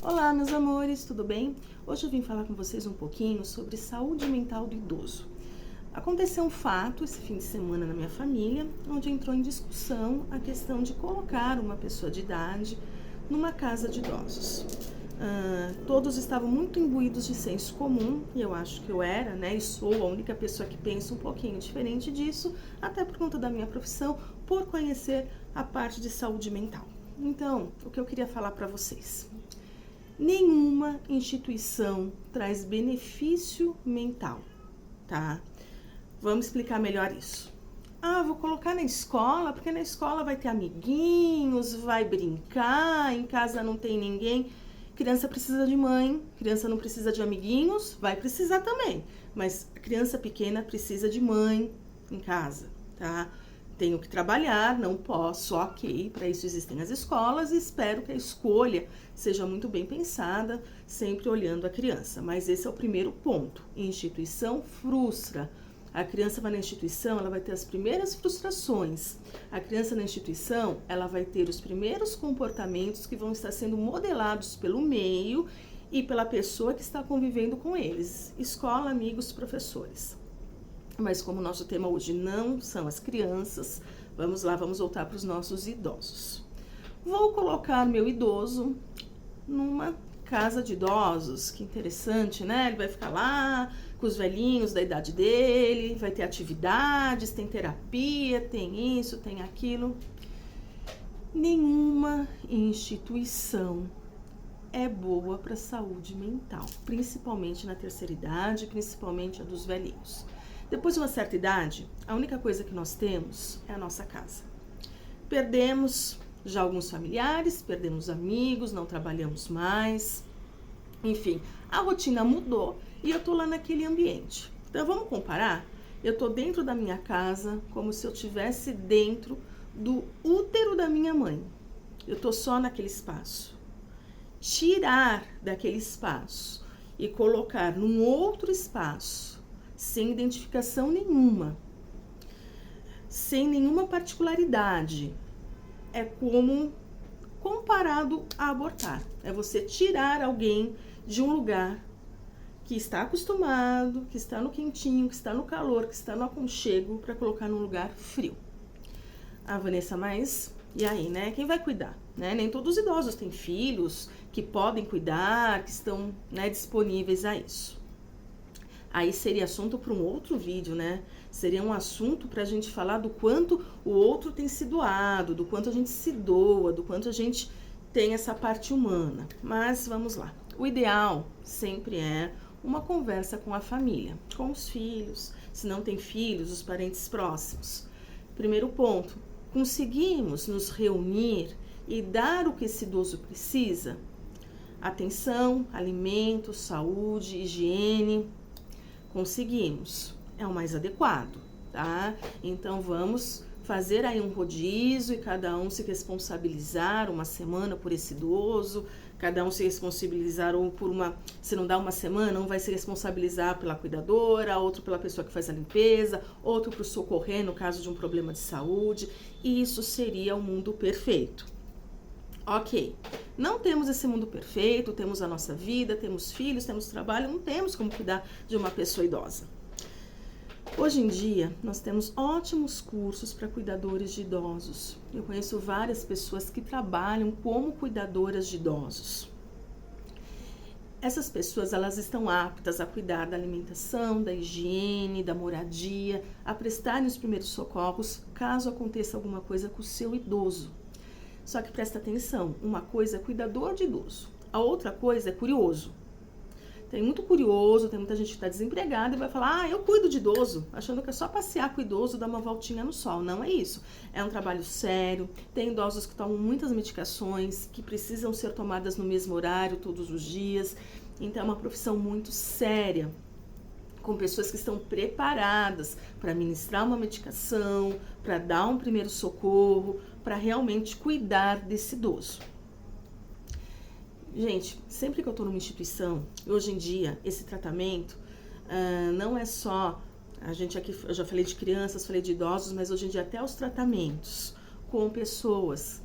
Olá, meus amores, tudo bem? Hoje eu vim falar com vocês um pouquinho sobre saúde mental do idoso. Aconteceu um fato esse fim de semana na minha família, onde entrou em discussão a questão de colocar uma pessoa de idade numa casa de idosos. Todos estavam muito imbuídos de senso comum, e eu acho que eu era, e sou a única pessoa que pensa um pouquinho diferente disso, até por conta da minha profissão, por conhecer a parte de saúde mental. Então, o que eu queria falar para vocês: nenhuma instituição traz benefício mental, tá? Vamos explicar melhor isso. Vou colocar na escola, porque na escola vai ter amiguinhos, vai brincar, em casa não tem ninguém. Criança precisa de mãe, criança não precisa de amiguinhos, vai precisar também. Mas a criança pequena precisa de mãe em casa, tá? Tenho que trabalhar, não posso, ok, para isso existem as escolas e espero que a escolha seja muito bem pensada, sempre olhando a criança. Mas esse é o primeiro ponto. Instituição frustra. A criança vai na instituição, ela vai ter as primeiras frustrações. A criança na instituição, ela vai ter os primeiros comportamentos que vão estar sendo modelados pelo meio e pela pessoa que está convivendo com eles. Escola, amigos, professores. Mas como o nosso tema hoje não são as crianças, vamos lá, vamos voltar para os nossos idosos. Vou colocar meu idoso numa casa de idosos, que interessante, né? Ele vai ficar lá com os velhinhos da idade dele, vai ter atividades, tem terapia, tem isso, tem aquilo. Nenhuma instituição é boa para a saúde mental, principalmente na terceira idade, principalmente a dos velhinhos. Depois de uma certa idade, a única coisa que nós temos é a nossa casa. Perdemos já alguns familiares, perdemos amigos, não trabalhamos mais. Enfim, a rotina mudou e eu tô lá naquele ambiente. Então vamos comparar? Eu tô dentro da minha casa como se eu estivesse dentro do útero da minha mãe. Eu tô só naquele espaço. Tirar daquele espaço e colocar num outro espaço, sem identificação nenhuma, sem nenhuma particularidade, é como comparado a abortar. É você tirar alguém de um lugar que está acostumado, que está no quentinho, que está no calor, que está no aconchego, para colocar num lugar frio. Vanessa, mas e aí, né? Quem vai cuidar? Nem todos os idosos têm filhos que podem cuidar, que estão disponíveis a isso. Aí seria assunto para um outro vídeo, né? Seria um assunto para a gente falar do quanto o outro tem se doado, do quanto a gente se doa, do quanto a gente tem essa parte humana. Mas vamos lá. O ideal sempre é uma conversa com a família, com os filhos, se não tem filhos, os parentes próximos. Primeiro ponto, conseguimos nos reunir e dar o que esse idoso precisa? Atenção, alimento, saúde, higiene. Conseguimos, é o mais adequado, tá? Então vamos fazer aí um rodízio e cada um se responsabilizar uma semana por esse idoso, cada um se responsabilizar ou por se não dá uma semana, um vai se responsabilizar pela cuidadora, outro pela pessoa que faz a limpeza, outro para o socorrer no caso de um problema de saúde. Isso seria o mundo perfeito. Ok, não temos esse mundo perfeito, temos a nossa vida, temos filhos, temos trabalho, não temos como cuidar de uma pessoa idosa. Hoje em dia, nós temos ótimos cursos para cuidadores de idosos. Eu conheço várias pessoas que trabalham como cuidadoras de idosos. Essas pessoas, elas estão aptas a cuidar da alimentação, da higiene, da moradia, a prestarem os primeiros socorros caso aconteça alguma coisa com o seu idoso. Só que presta atenção, uma coisa é cuidador de idoso, a outra coisa é curioso. Tem muito curioso, tem muita gente que está desempregada e vai falar, eu cuido de idoso, achando que é só passear com o idoso, dar uma voltinha no sol. Não é isso. É um trabalho sério, tem idosos que tomam muitas medicações, que precisam ser tomadas no mesmo horário, todos os dias. Então é uma profissão muito séria, com pessoas que estão preparadas para ministrar uma medicação, para dar um primeiro socorro, para realmente cuidar desse idoso. Gente, sempre que eu estou numa instituição, hoje em dia, esse tratamento não é só, a gente aqui, eu já falei de crianças, falei de idosos, mas hoje em dia até os tratamentos com pessoas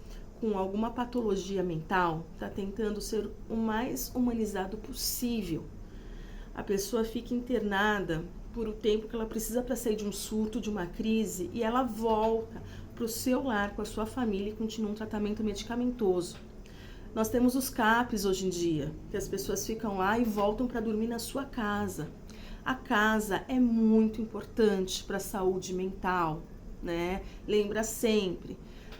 com alguma patologia mental está tentando ser o mais humanizado possível. A pessoa fica internada por o tempo que ela precisa para sair de um surto, de uma crise, e ela volta para o seu lar com a sua família e continua um tratamento medicamentoso. Nós temos os CAPs hoje em dia, que as pessoas ficam lá e voltam para dormir na sua casa. A casa é muito importante para a saúde mental, né? Lembra sempre,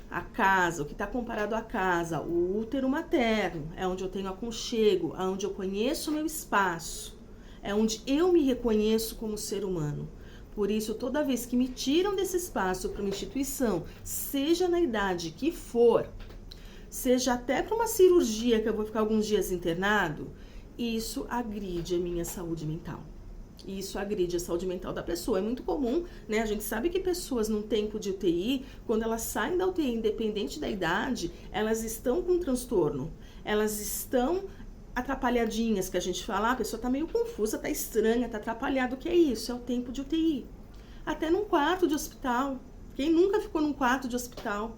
a casa, o que está comparado à casa, o útero materno, é onde eu tenho aconchego, é onde eu conheço o meu espaço, é onde eu me reconheço como ser humano. Por isso, toda vez que me tiram desse espaço para uma instituição, seja na idade que for, seja até para uma cirurgia que eu vou ficar alguns dias internado, isso agride a minha saúde mental. Isso agride a saúde mental da pessoa. É muito comum, né? A gente sabe que pessoas num tempo de UTI, quando elas saem da UTI, independente da idade, elas estão com transtorno. Elas estão atrapalhadinhas, que a gente fala, a pessoa tá meio confusa, tá estranha, tá atrapalhada. O que é isso? É o tempo de UTI. Até num quarto de hospital. Quem nunca ficou num quarto de hospital?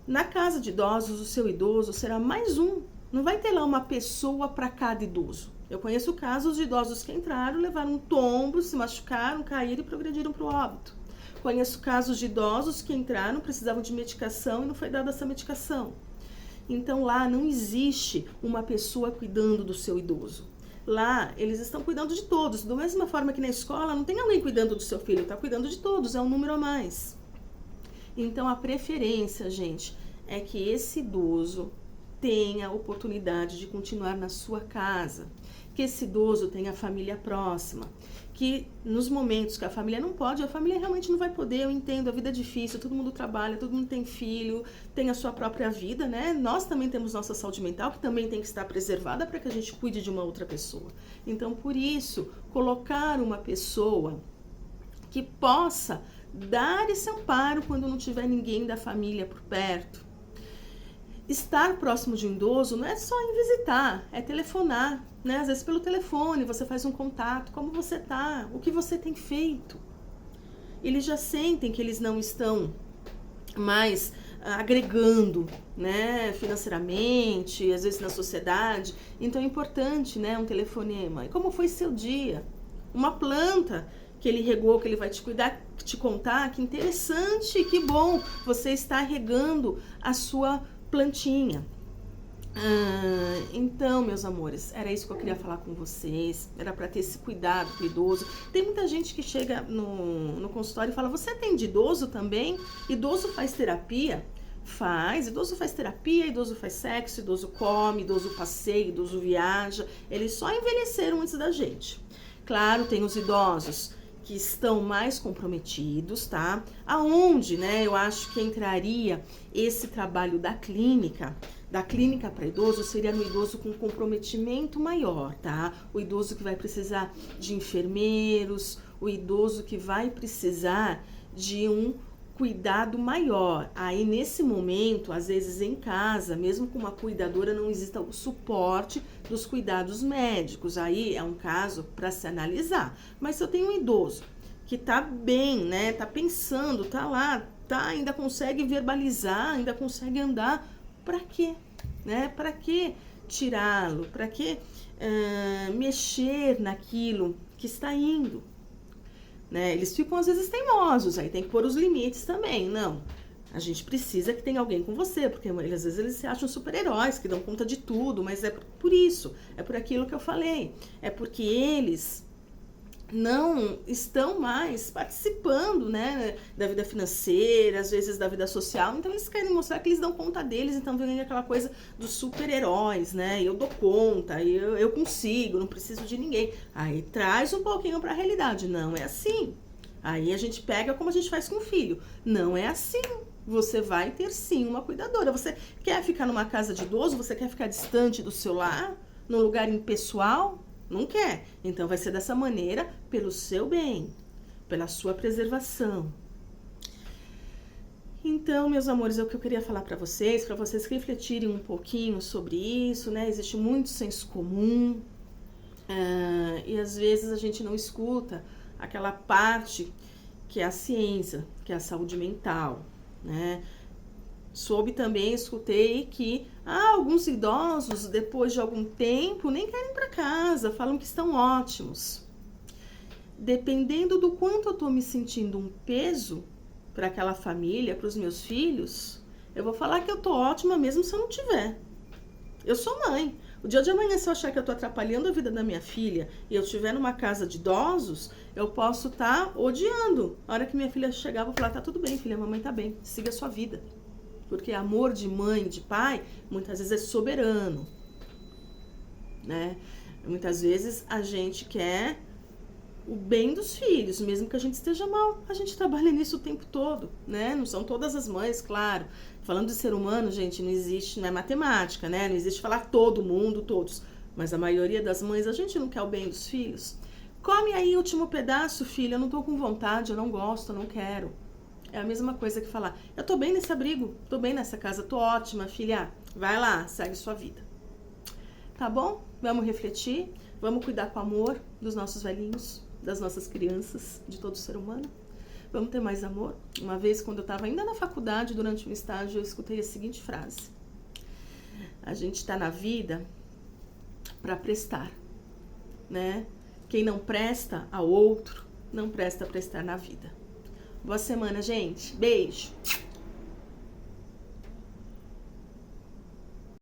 Na casa de idosos, o seu idoso será mais um. Não vai ter lá uma pessoa para cada idoso. Eu conheço casos de idosos que entraram, levaram um tombo, se machucaram, caíram e progrediram para o óbito. Conheço casos de idosos que entraram, precisavam de medicação e não foi dada essa medicação. Então lá não existe uma pessoa cuidando do seu idoso. Lá eles estão cuidando de todos. Da mesma forma que na escola não tem alguém cuidando do seu filho, está cuidando de todos, é um número a mais. Então, a preferência, gente, é que esse idoso tenha a oportunidade de continuar na sua casa, que esse idoso tenha a família próxima, que nos momentos que a família não pode, a família realmente não vai poder, eu entendo, a vida é difícil, todo mundo trabalha, todo mundo tem filho, tem a sua própria vida, né? Nós também temos nossa saúde mental, que também tem que estar preservada para que a gente cuide de uma outra pessoa. Então, por isso, colocar uma pessoa que possa dar esse amparo quando não tiver ninguém da família por perto. Estar próximo de um idoso não é só em visitar, é telefonar, né? Às vezes pelo telefone você faz um contato, como você tá, o que você tem feito. Eles já sentem que eles não estão mais agregando, né, financeiramente, às vezes na sociedade. Então é importante, né, um telefonema. E como foi seu dia? Uma planta que ele regou, que ele vai te cuidar, te contar, que interessante, que bom, você está regando a sua plantinha. Então, meus amores, era isso que eu queria falar com vocês, era para ter esse cuidado com o idoso. Tem muita gente que chega no consultório e fala, você atende idoso também? Idoso faz terapia? Faz, idoso faz terapia, idoso faz sexo, idoso come, idoso passeia, idoso viaja, eles só envelheceram antes da gente. Claro, tem os idosos que estão mais comprometidos, tá? Aonde, né, eu acho que entraria esse trabalho da clínica para idoso, seria no idoso com comprometimento maior, tá? O idoso que vai precisar de enfermeiros, o idoso que vai precisar de um cuidado maior. Aí, nesse momento, às vezes em casa, mesmo com uma cuidadora, não exista o suporte dos cuidados médicos. Aí é um caso para se analisar. Mas se eu tenho um idoso que tá bem, né, tá pensando, tá lá, tá, ainda consegue verbalizar, ainda consegue andar, para quê? Né? Para que tirá-lo? Para que mexer naquilo que está indo? Né? Eles ficam às vezes teimosos, aí tem que pôr os limites também. Não, a gente precisa que tenha alguém com você, porque às vezes eles se acham super-heróis, que dão conta de tudo, mas é por isso, é por aquilo que eu falei, é porque eles não estão mais participando, né, da vida financeira, às vezes da vida social, então eles querem mostrar que eles dão conta deles, então vem aquela coisa dos super-heróis, né, eu dou conta, eu consigo, não preciso de ninguém. Aí traz um pouquinho para a realidade, não é assim. Aí a gente pega como a gente faz com o filho, não é assim. Você vai ter sim uma cuidadora. Você quer ficar numa casa de idoso? Você quer ficar distante do seu lar? Num lugar impessoal? Não quer. Então vai ser dessa maneira, pelo seu bem, pela sua preservação. Então, meus amores, é o que eu queria falar para vocês refletirem um pouquinho sobre isso, né? Existe muito senso comum e às vezes a gente não escuta aquela parte que é a ciência, que é a saúde mental, né? Soube também, escutei que alguns idosos, depois de algum tempo, nem querem ir para casa, falam que estão ótimos. Dependendo do quanto eu tô me sentindo um peso para aquela família, para os meus filhos, eu vou falar que eu tô ótima mesmo se eu não tiver. Eu sou mãe. O dia de amanhã, se eu achar que eu tô atrapalhando a vida da minha filha e eu estiver numa casa de idosos, eu posso estar odiando. A hora que minha filha chegar, eu vou falar, tá tudo bem, filha, a mamãe tá bem, siga a sua vida. Porque amor de mãe, de pai, muitas vezes é soberano, né? Muitas vezes a gente quer o bem dos filhos, mesmo que a gente esteja mal. A gente trabalha nisso o tempo todo, né? Não são todas as mães, claro. Falando de ser humano, gente, não existe, não é matemática, né? Não existe falar todo mundo, todos. Mas a maioria das mães, a gente não quer o bem dos filhos. Come aí o último pedaço, filha, eu não tô com vontade, eu não gosto, eu não quero. É a mesma coisa que falar, eu tô bem nesse abrigo, tô bem nessa casa, tô ótima, filha. Vai lá, segue sua vida. Tá bom? Vamos refletir, vamos cuidar com amor dos nossos velhinhos, das nossas crianças, de todo ser humano. Vamos ter mais amor? Uma vez, quando eu estava ainda na faculdade, durante um estágio, eu escutei a seguinte frase. A gente está na vida para prestar, né? Quem não presta ao outro, não presta para estar na vida. Boa semana, gente. Beijo!